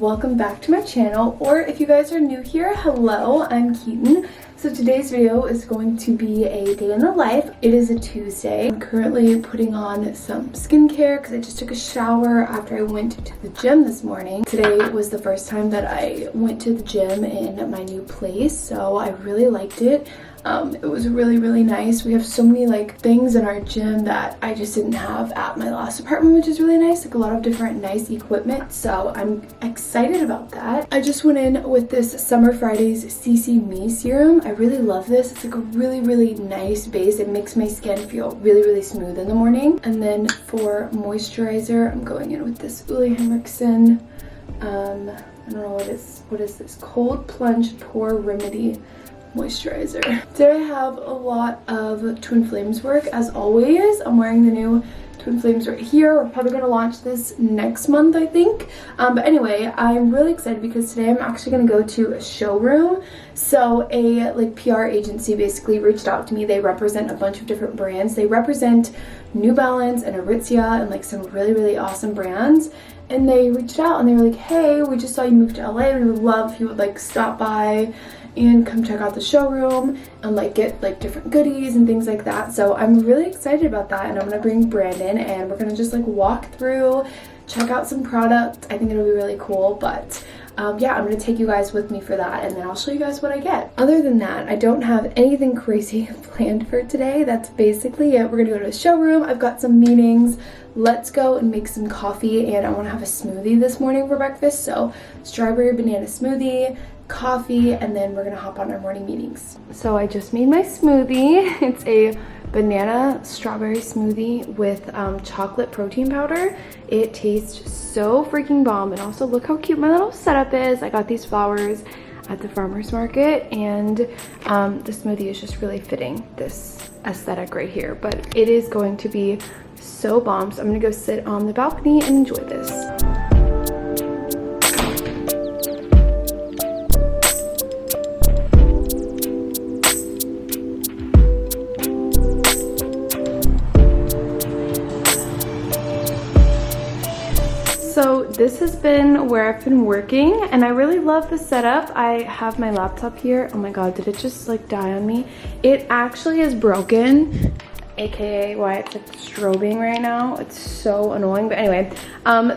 welcome back to my channel, or if you guys are new here, hello, I'm Keaton. So today's video is going to be a day in the life. It is a Tuesday. I'm currently putting on some skincare because I just took a shower after I went to the gym this morning. Today was the first time that I went to the gym in my new place, so I really liked it. It was really nice. We have so many things in our gym that I just didn't have at my last apartment, which is really nice, like a lot of different nice equipment, so I'm excited about that. I just went in with this Summer Fridays CC Me serum. I really love this. It's like a really nice base. It makes my skin feel really smooth in the morning. And then for moisturizer, I'm going in with this Ole Henriksen, I don't know what is this, Cold Plunge Pore Remedy moisturizer. Today I have a lot of Twin Flames work as always. I'm wearing the new Twin Flames right here. We're probably going to launch this next month, I think. But anyway, I'm really excited because today I'm actually going to go to a showroom. So a PR agency basically reached out to me. They represent a bunch of different brands. They represent New Balance and Aritzia and some really awesome brands. And they reached out and they were like, hey, we just saw you move to LA. We would love if you would stop by and come check out the showroom and get different goodies and things like that. So I'm really excited about that, and I'm gonna bring Brandon and we're gonna just walk through, check out some products. I think it'll be really cool. But yeah, I'm gonna take you guys with me for that, and then I'll show you guys what I get. Other than that, I don't have anything crazy planned for today. That's basically it. We're gonna go to the showroom. I've got some meetings. Let's go and make some coffee, and I want to have a smoothie this morning for breakfast. So strawberry banana smoothie, coffee, and then we're gonna hop on our morning meetings. So I just made my smoothie. It's a banana strawberry smoothie with chocolate protein powder. It tastes so freaking bomb, and also look how cute my little setup is. I got these flowers at the farmer's market, and the smoothie is just really fitting this aesthetic right here. But it is going to be so bomb, so I'm gonna go sit on the balcony and enjoy this. So this has been where I've been working, and I really love the setup. I have my laptop here. Oh my god, did it just die on me? It actually is broken, aka why it's strobing right now. It's so annoying. But anyway,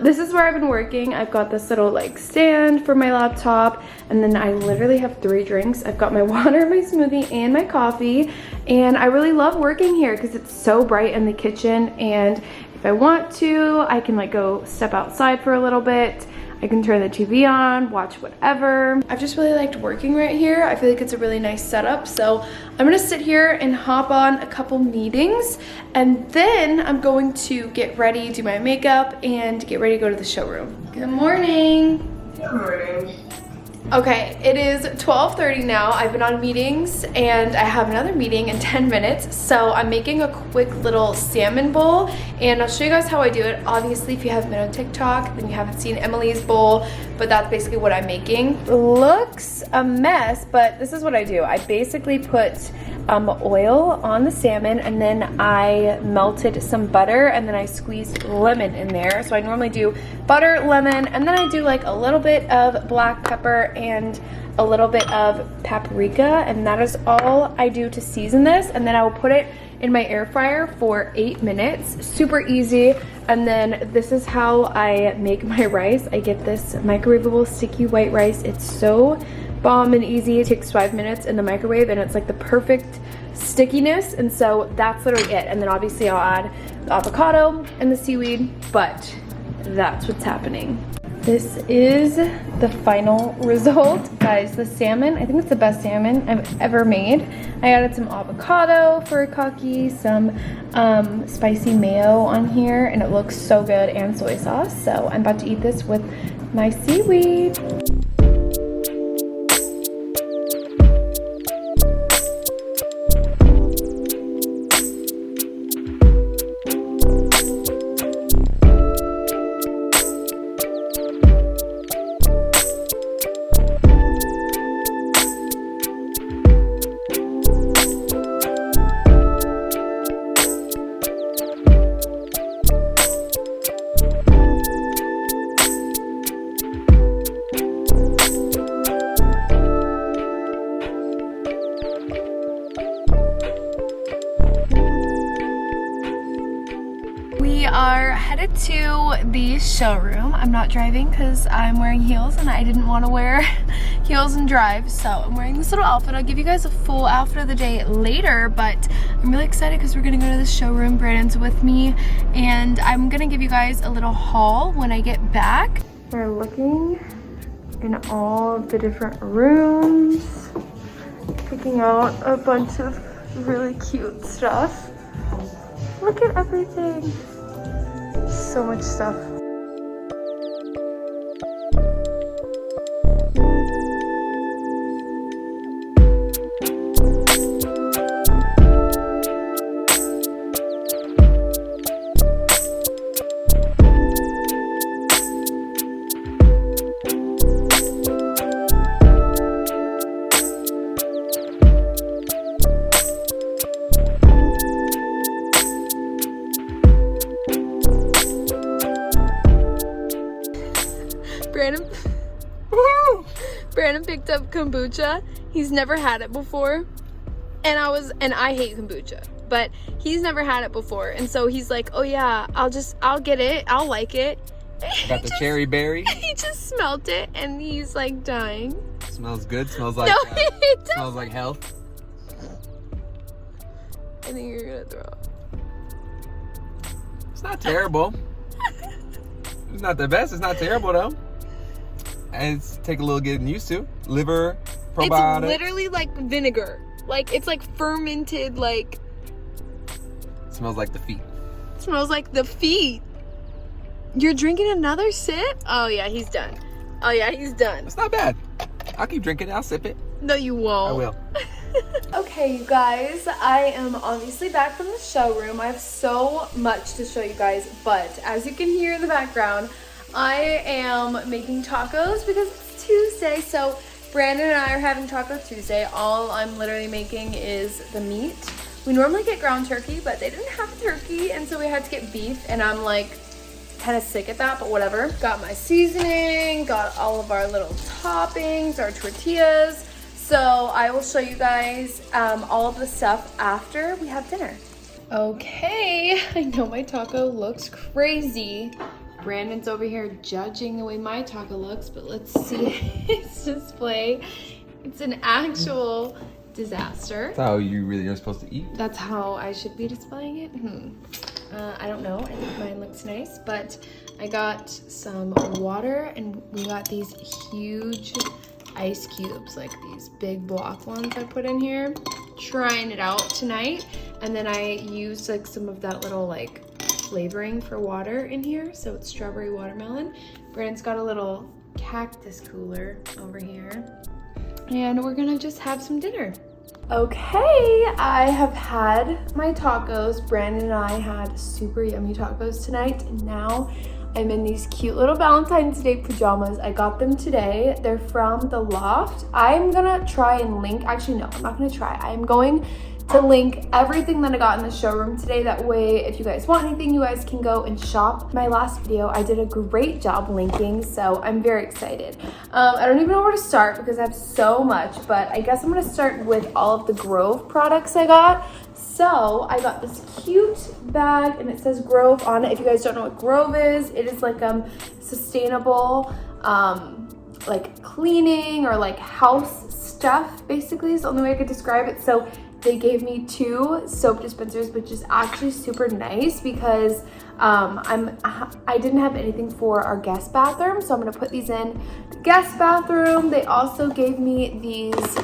this is where I've been working. I've got this little stand for my laptop, and then I literally have 3 drinks. I've got my water, my smoothie, and my coffee, and I really love working here because it's so bright in the kitchen, and if I want to, I can go step outside for a little bit. I can turn the TV on, watch whatever. I've just really liked working right here. I feel like it's a really nice setup. So I'm gonna sit here and hop on a couple meetings, and then I'm going to get ready, do my makeup, and get ready to go to the showroom. Good morning. Good morning. Okay, it is 12:30 now. I've been on meetings, and I have another meeting in 10 minutes. So I'm making a quick little salmon bowl, and I'll show you guys how I do it. Obviously, if you haven't been on TikTok, then you haven't seen Emily's bowl, but that's basically what I'm making. It looks a mess, but this is what I do. I basically put oil on the salmon, and then I melted some butter, and then I squeezed lemon in there. So I normally do butter, lemon, and then I do a little bit of black pepper and a little bit of paprika, and that is all I do to season this. And then I will put it in my air fryer for 8 minutes. Super easy. And then this is how I make my rice. I get this microwavable sticky white rice. It's so bomb and easy. It takes 5 minutes in the microwave, and it's the perfect stickiness, and so that's literally it. And then obviously I'll add the avocado and the seaweed, but that's what's happening. This is the final result, guys. The salmon, I think it's the best salmon I've ever made. I added some avocado for kaki, some spicy mayo on here, and it looks so good, and soy sauce. So I'm about to eat this with my seaweed. it to the showroom. I'm not driving because I'm wearing heels and I didn't want to wear heels and drive, so I'm wearing this little outfit. I'll give you guys a full outfit of the day later, but I'm really excited because we're gonna go to the showroom. Brandon's with me and I'm gonna give you guys a little haul when I get back. We're looking in all the different rooms, picking out a bunch of really cute stuff. Look at everything. So much stuff. Brandon picked up kombucha. He's never had it before. And I hate kombucha, but he's never had it before. And so he's like, oh yeah, I'll get it. I'll like it. Got the cherry berry. He just smelled it and he's like dying. Smells good. Smells like smells like health. I think you're gonna throw up. It's not terrible. It's not the best. It's not terrible though. And it's take a little getting used to. Liver, probiotics. It's literally like vinegar. Like it's like fermented. Like it smells like the feet. It smells like the feet. You're drinking another sip? Oh yeah, he's done. Oh yeah, he's done. It's not bad. I'll keep drinking it. I'll sip it. No, you won't. I will. Okay, you guys, I am obviously back from the showroom. I have so much to show you guys, but as you can hear in the background, I am making tacos because it's Tuesday. So Brandon and I are having Taco Tuesday. All I'm literally making is the meat. We normally get ground turkey, but they didn't have turkey, and so we had to get beef, and I'm like kind of sick at that, but whatever. Got my seasoning, got all of our little toppings, our tortillas. So I will show you guys all of the stuff after we have dinner. Okay, I know my taco looks crazy. Brandon's over here judging the way my taco looks, but let's see his display. It's an actual disaster. That's how you really are supposed to eat. That's how I should be displaying it? I don't know. I think mine looks nice, but I got some water and we got these huge ice cubes, like these big block ones I put in here. Trying it out tonight. And then I used like some of that little like flavoring for water in here, so it's strawberry watermelon. Brandon's got a little cactus cooler over here, and we're gonna just have some dinner. Okay, I have had my tacos. Brandon and I had super yummy tacos tonight, and now I'm in these cute little Valentine's Day pajamas. I got them today. They're from The Loft. I'm gonna try and link, actually no, I'm not gonna try. I'm going to link everything that I got in the showroom today. That way, if you guys want anything, you guys can go and shop. My last video, I did a great job linking, so I'm very excited. I don't even know where to start because I have so much, but I guess I'm gonna start with all of the Grove products I got. So I got this cute bag and it says Grove on it. If you guys don't know what Grove is, it is like sustainable like cleaning or like house stuff, basically is the only way I could describe it. So they gave me 2 soap dispensers, which is actually super nice because I didn't have anything for our guest bathroom, so I'm gonna put these in the guest bathroom. They also gave me these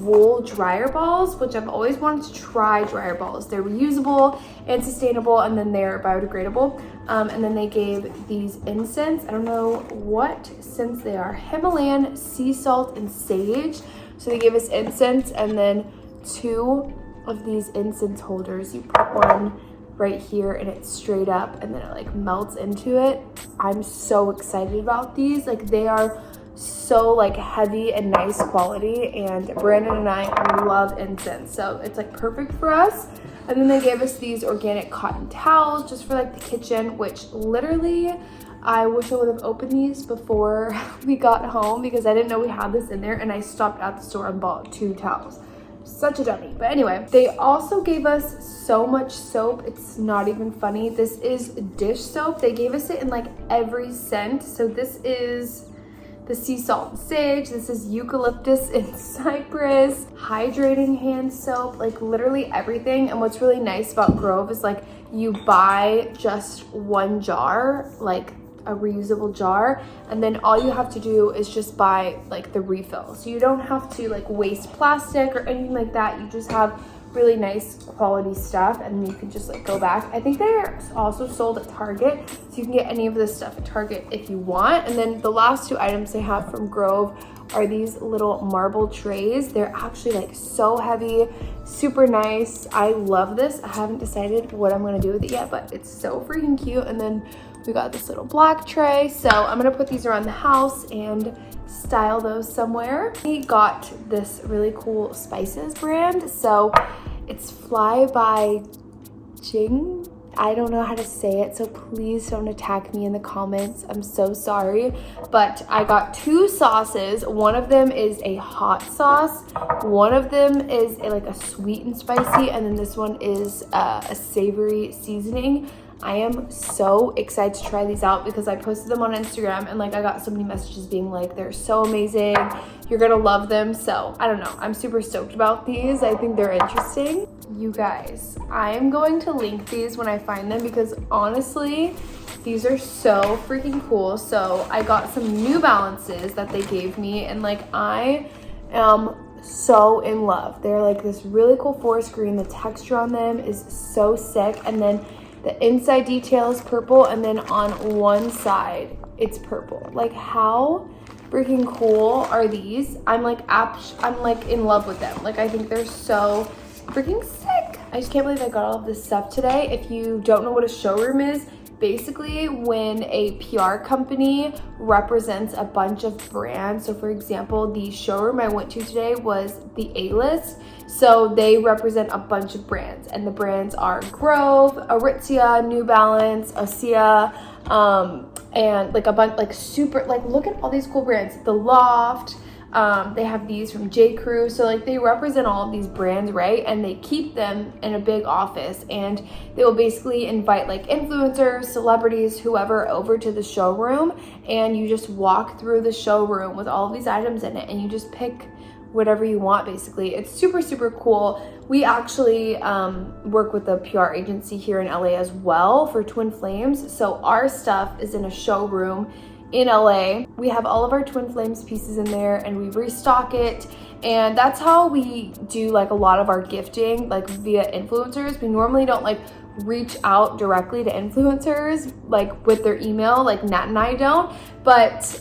wool dryer balls, which I've always wanted to try dryer balls. They're reusable and sustainable, and then they're biodegradable. And then they gave these incense. I don't know what scents they are. Himalayan sea salt and sage. So they gave us incense and then 2 of these incense holders. You put one right here and it's straight up and then it like melts into it. I'm so excited about these. Like they are so like heavy and nice quality, and Brandon and I love incense, so it's like perfect for us. And then they gave us these organic cotton towels just for like the kitchen, which literally I wish I would have opened these before we got home because I didn't know we had this in there, and I stopped at the store and bought 2 towels. such a dummy. But anyway, they also gave us so much soap. It's not even funny. This is dish soap. They gave us it in like every scent. So this is the sea salt and sage. This is eucalyptus and cypress, hydrating hand soap, like literally everything. And what's really nice about Grove is like you buy just one jar, like a reusable jar, and then all you have to do is just buy like the refill. So you don't have to like waste plastic or anything like that. You just have really nice quality stuff, and you can just like go back. I think they're also sold at Target, so you can get any of this stuff at Target if you want. And then the last two items they have from Grove are these little marble trays. They're actually like so heavy, super nice. I love this. I haven't decided what I'm gonna do with it yet, but it's so freaking cute. And then we got this little black tray, so I'm gonna put these around the house and style those somewhere. We got this really cool spices brand, so it's Fly by Jing. I don't know how to say it, so please don't attack me in the comments. I'm so sorry. But I got two sauces. One of them is a hot sauce. One of them is like a sweet and spicy, and then this one is a savory seasoning. I am so excited to try these out because I posted them on Instagram, and like I got so many messages being like, they're so amazing, you're gonna love them. So I don't know, I'm super stoked about these. I think they're interesting. You guys, I am going to link these when I find them because honestly, these are so freaking cool. So I got some New Balances that they gave me, and like I am so in love. They're like this really cool forest green. The texture on them is so sick, and then the inside detail is purple, and then on one side it's purple. Like how freaking cool are these? I'm like in love with them. Like I think they're so freaking sick. I just can't believe I got all of this stuff today. If you don't know what a showroom is, basically when a PR company represents a bunch of brands. So for example, the showroom I went to today was the A-List. So they represent a bunch of brands, and the brands are Grove, Aritzia, New Balance, Osea, and like a bunch, like super, like look at all these cool brands. The Loft, they have these from J. Crew. So like they represent all of these brands, right? And they keep them in a big office, and they will basically invite like influencers, celebrities, whoever over to the showroom, and you just walk through the showroom with all of these items in it, and you just pick whatever you want. Basically, it's super, super cool. We actually work with a PR agency here in LA as well for Twin Flames. So our stuff is in a showroom in LA. We have all of our Twin Flames pieces in there, and we restock it. And that's how we do like a lot of our gifting, like via influencers. We normally don't like reach out directly to influencers like with their email, like Nat and I don't, but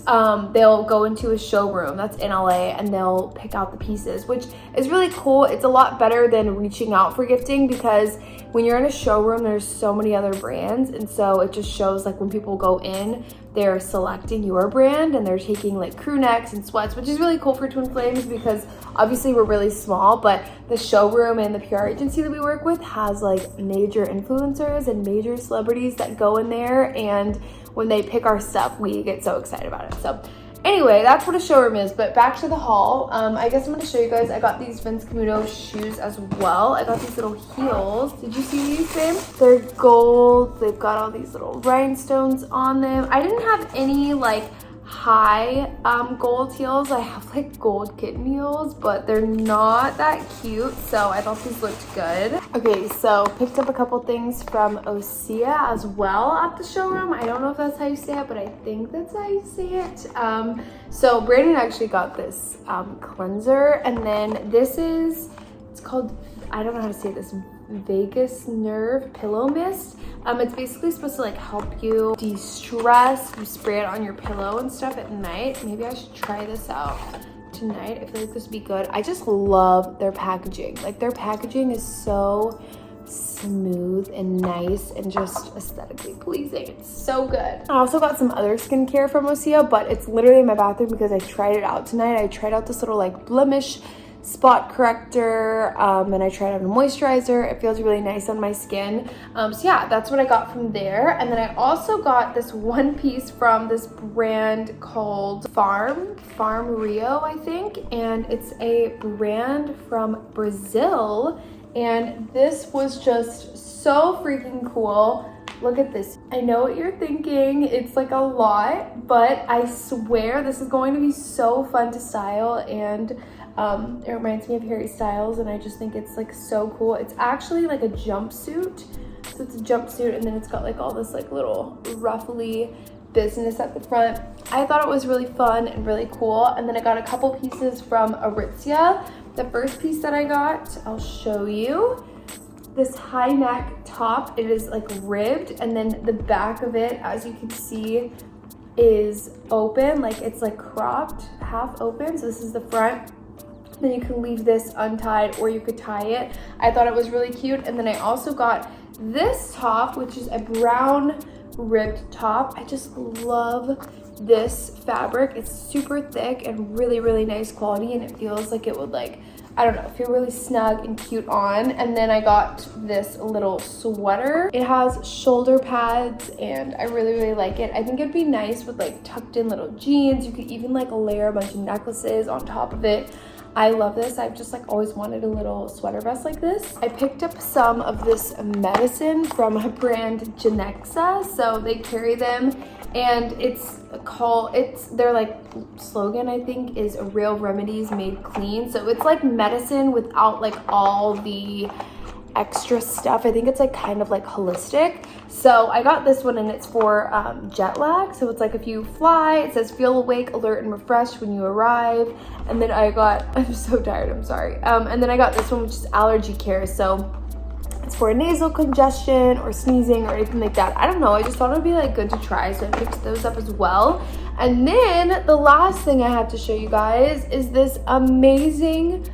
they'll go into a showroom that's in LA and they'll pick out the pieces, which is really cool. It's a lot better than reaching out for gifting because when you're in a showroom, there's so many other brands, and so it just shows like when people go in, they're selecting your brand and they're taking like crew necks and sweats, which is really cool for Twin Flames because obviously we're really small, but the showroom and the PR agency that we work with has like major influencers and major celebrities that go in there, and when they pick our stuff, we get so excited about it. So anyway, that's what a showroom is. But back to the haul. I guess I'm going to show you guys. I got these Vince Camuto shoes as well. I got these little heels. Did you see these, babe? They're gold. They've got all these little rhinestones on them. I didn't have any like high gold heels. I have like gold kitten heels, but they're not that cute, so I thought these looked good. Okay, so picked up a couple things from Osea as well at the showroom. I don't know if that's how you say it, but I think that's how you say it. So Brandon actually got this cleanser, and then this is, it's called, I don't know how to say this, Vagus Nerve Pillow Mist. It's basically supposed to like help you de-stress. You spray it on your pillow and stuff at night. Maybe I should try this out tonight. I feel like this would be good. I just love their packaging. Like their packaging is so smooth and nice and just aesthetically pleasing. It's so good. I also got some other skincare from Osea, but it's literally in my bathroom because I tried it out tonight. I tried out this little like blemish spot corrector, and I tried on a moisturizer. It feels really nice on my skin. So yeah, that's what I got from there. And then I also got this one piece from this brand called Farm Rio, I think, and it's a brand from Brazil, and this was just so freaking cool. Look at this. I know what you're thinking. It's like a lot, but I swear this is going to be so fun to style, and it reminds me of Harry Styles, and I just think it's like so cool. It's actually like a jumpsuit. So it's a jumpsuit, and then it's got like all this like little ruffly business at the front. I thought it was really fun and really cool. And then I got a couple pieces from Aritzia. The first piece that I got, I'll show you. This high neck top, it is like ribbed, and then the back of it, as you can see, is open, like it's like cropped, half open. So this is the front. Then you can leave this untied, or you could tie it. I thought it was really cute. And then I also got this top, which is a brown ribbed top. I just love this fabric. It's super thick and really, really nice quality, and it feels like it would, like, I don't know, feel really snug and cute on. And then I got this little sweater. It has shoulder pads, and I really, really like it. I think it'd be nice with like tucked in little jeans. You could even like layer a bunch of necklaces on top of it. I love this. I've just like always wanted a little sweater vest like this. I picked up some of this medicine from a brand Genexa. So they carry them, and their like slogan, I think, is real remedies made clean. So it's like medicine without like all the extra stuff. I think it's like kind of like holistic. So I got this one, and it's for jet lag. So it's like if you fly, it says feel awake, alert, and refreshed when you arrive. And then I'm so tired, I'm sorry. And then I got this one, which is allergy care. So it's for nasal congestion or sneezing or anything like that. I don't know, I just thought it would be like good to try, so I picked those up as well. And then the last thing I have to show you guys is this amazing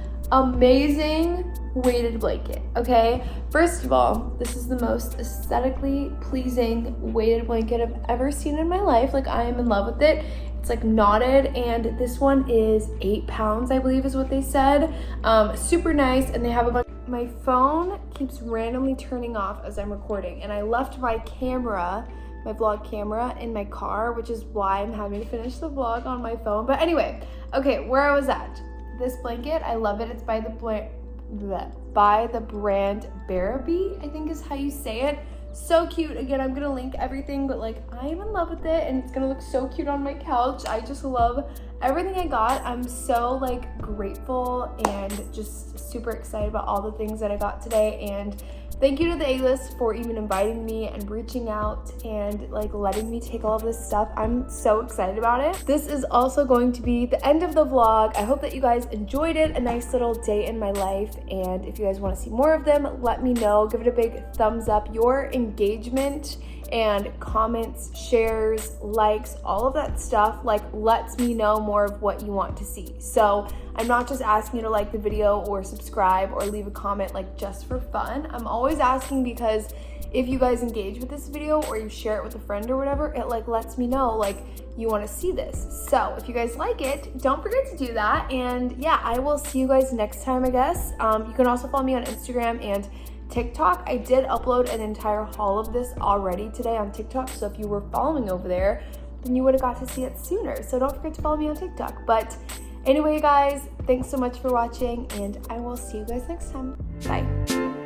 weighted blanket. Okay, first of all, this is the most aesthetically pleasing weighted blanket I've ever seen in my life. Like, I am in love with it. It's like knotted, and this one is 8 pounds, I believe is what they said. Super nice, and they have a bunch. My phone keeps randomly turning off as I'm recording, and I left my camera, my vlog camera, in my car, which is why I'm having to finish the vlog on my phone. But anyway, okay, where I was at. This blanket, I love it. It's by the brand Barabee, I think is how you say it. So cute. Again, I'm gonna link everything, but like, I am in love with it, and it's gonna look so cute on my couch. I just love everything I got. I'm so like grateful and just super excited about all the things that I got today. And thank you to the A-List for even inviting me and reaching out and like letting me take all of this stuff. I'm so excited about it. This is also going to be the end of the vlog. I hope that you guys enjoyed it. A nice little day in my life. And if you guys want to see more of them, let me know. Give it a big thumbs up. Your engagement and comments, shares, likes, all of that stuff like lets me know more of what you want to see. So I'm not just asking you to like the video or subscribe or leave a comment like just for fun. I'm always asking because if you guys engage with this video or you share it with a friend or whatever, it like lets me know like you want to see this. So if you guys like it, don't forget to do that. And yeah, I will see you guys next time, I guess. You can also follow me on Instagram and TikTok. I did upload an entire haul of this already today on TikTok, so if you were following over there, then you would have got to see it sooner. So don't forget to follow me on TikTok. But anyway, guys, thanks so much for watching, and I will see you guys next time. Bye.